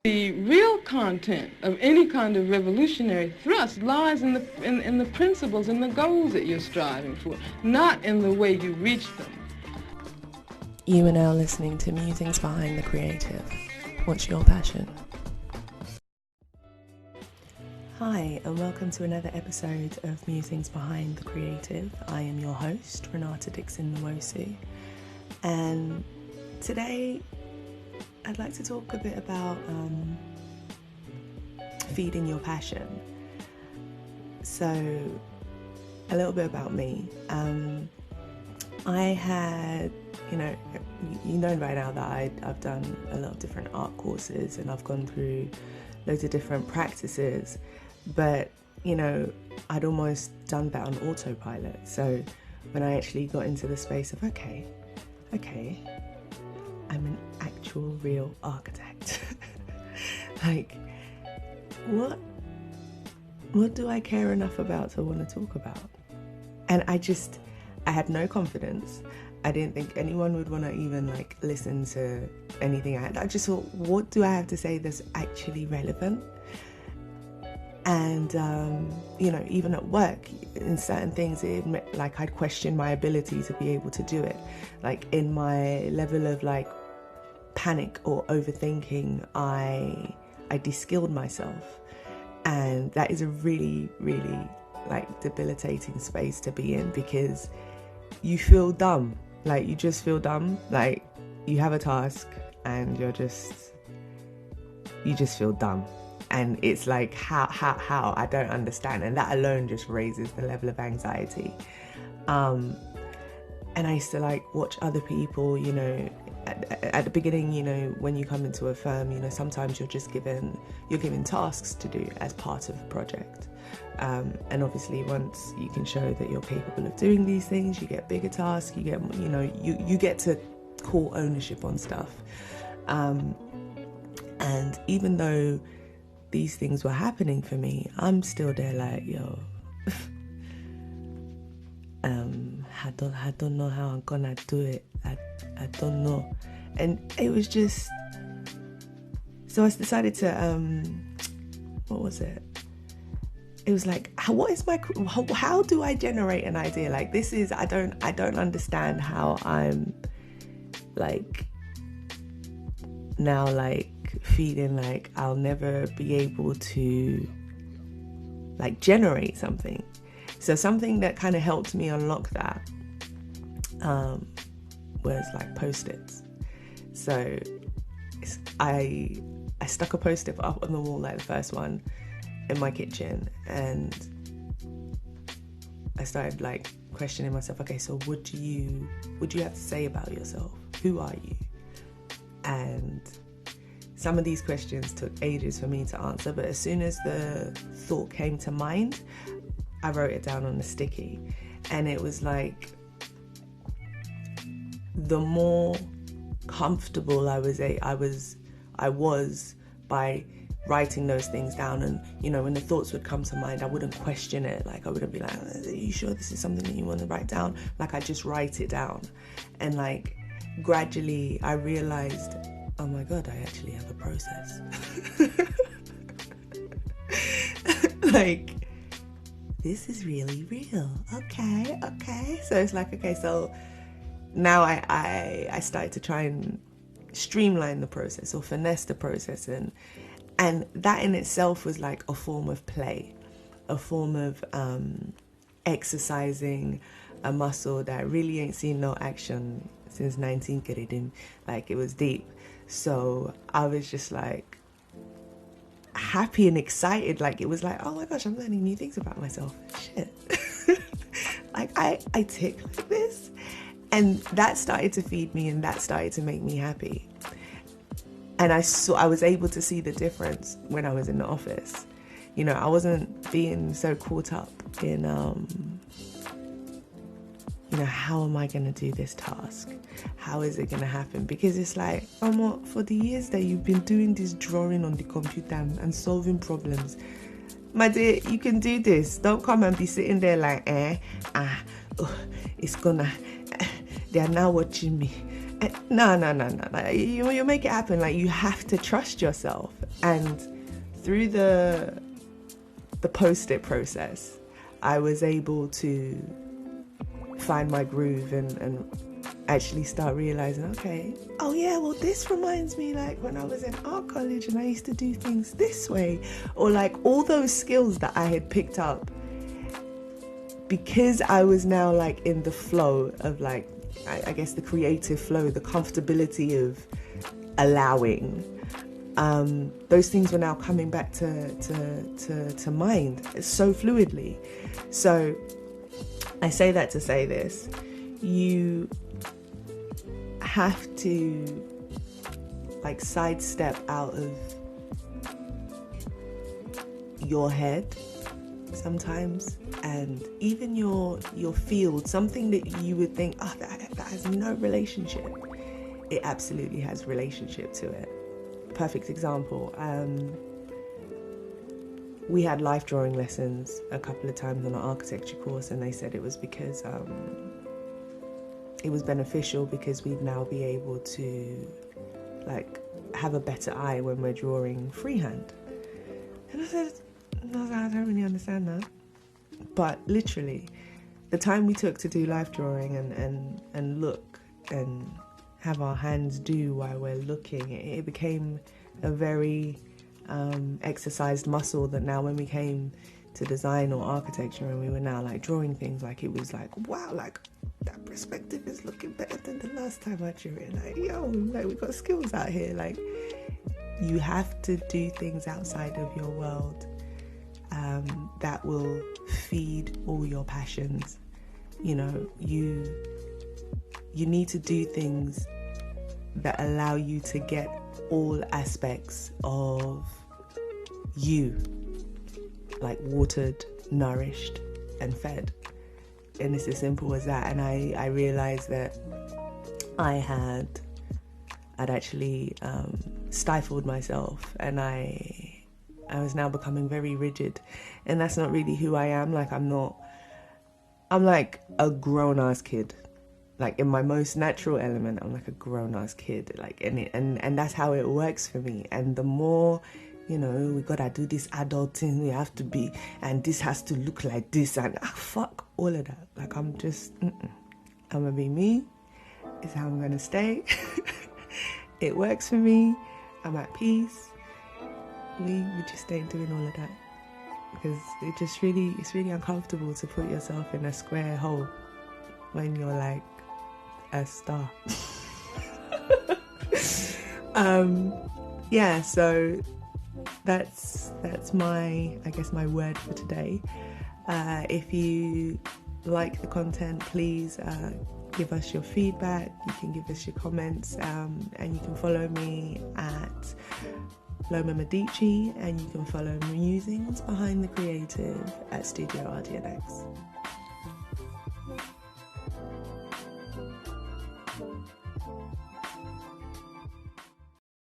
The real content of any kind of revolutionary thrust lies in the principles and the goals that you're striving for, not in the way you reach them. You are now listening to Musings Behind the Creative. What's your passion? Hi, and welcome to another episode of Musings Behind the Creative. I am your host, Renata Dixon-Nwosu, and today I'd like to talk a bit about feeding your passion. So, a little bit about me. I had, you know by now that I've done a lot of different art courses and I've gone through loads of different practices, but, I'd almost done that on autopilot. So when I actually got into the space of, okay, I'm an actual real architect. Like, what do I care enough about to want to talk about? And I had no confidence. I didn't think anyone would want to even listen to anything I had. I just thought, what do I have to say that's actually relevant? And, even at work, in certain things, I'd question my ability to be able to do it. In my level of panic or overthinking, I de-skilled myself. And that is a really, really debilitating space to be in, because you feel dumb. You just feel dumb. You have a task and you just feel dumb. And it's how I don't understand. And that alone just raises the level of anxiety. And I used to watch other people, at the beginning, when you come into a firm, sometimes you're given tasks to do as part of a project. And obviously once you can show that you're capable of doing these things, you get bigger tasks, you get, you get to call ownership on stuff. And even though these things were happening for me, I'm still there I don't know how I'm gonna do it. I don't know. And it was just, so I decided to, what was it? It was how do I generate an idea? I don't understand how I'm now feeling I'll never be able to generate something. So something that kind of helped me unlock that was Post-its. So I stuck a Post-it up on the wall, the first one in my kitchen, and I started questioning myself. Okay, so what do you have to say about yourself? Who are you? And some of these questions took ages for me to answer, but as soon as the thought came to mind, I wrote it down on a sticky. And it was the more comfortable I was by writing those things down. And when the thoughts would come to mind, I wouldn't question it. I wouldn't be are you sure this is something that you want to write down? I just write it down. And gradually I realized, oh my God, I actually have a process. This is really real. Okay. So it's okay, so now I started to try and streamline the process or finesse the process, and that in itself was a form of play, a form of exercising a muscle that really ain't seen no action since 19 Kiridim. It was deep. So I was just happy and excited. It was oh my gosh, I'm learning new things about myself. Shit. I tick like this. And that started to feed me, and that started to make me happy. And I was able to see the difference when I was in the office. I wasn't being so caught up in, how am I going to do this task? How is it going to happen? Because it's for the years that you've been doing this drawing on the computer and solving problems, my dear, you can do this. Don't come and be sitting there it's gonna, they are now watching me. No. You make it happen. Like, you have to trust yourself. And through the post-it process, I was able to find my groove and actually start realizing, okay, oh yeah, well, this reminds me, like, when I was in art college and I used to do things this way, or like all those skills that I had picked up, because I was now like in the flow of, like, I guess the creative flow, the comfortability of allowing, those things were now coming back to mind so fluidly. So I say that to say this: you have to, like, sidestep out of your head sometimes, and even your field, something that you would think, oh, that has no relationship, it absolutely has relationship to it. Perfect example, we had life drawing lessons a couple of times on our architecture course, and they said it was because it was beneficial because we'd now be able to, like, have a better eye when we're drawing freehand. And I said, no, I don't really understand that. But literally, the time we took to do life drawing and look and have our hands do while we're looking, it became a very exercised muscle that now when we came to design or architecture and we were now, like, drawing things, like, it was like, wow, like, that perspective is looking better than the last time I drew it. Like, yo, like, we got skills out here. Like, you have to do things outside of your world that will feed all your passions. You know, you need to do things that allow you to get all aspects of you, like, watered, nourished, and fed. And it's as simple as that. And I realized that I'd actually stifled myself, and I was now becoming very rigid, and that's not really who I am. Like, I'm like a grown-ass kid. Like, in my most natural element, I'm like a grown-ass kid. Like, and that's how it works for me. And the more, you know, we gotta do this adult thing, we have to be, and this has to look like this, and fuck all of that. Like, I'm just, I'm gonna be me. It's how I'm gonna stay. It works for me. I'm at peace. We just ain't doing all of that, because it's really uncomfortable to put yourself in a square hole when you're like a star. Yeah, so that's my, I guess, my word for today. If you like the content, please give us your feedback. You can give us your comments, and you can follow me at Loma Medici, and you can follow Musings Behind the Creative at Studio RDN-x.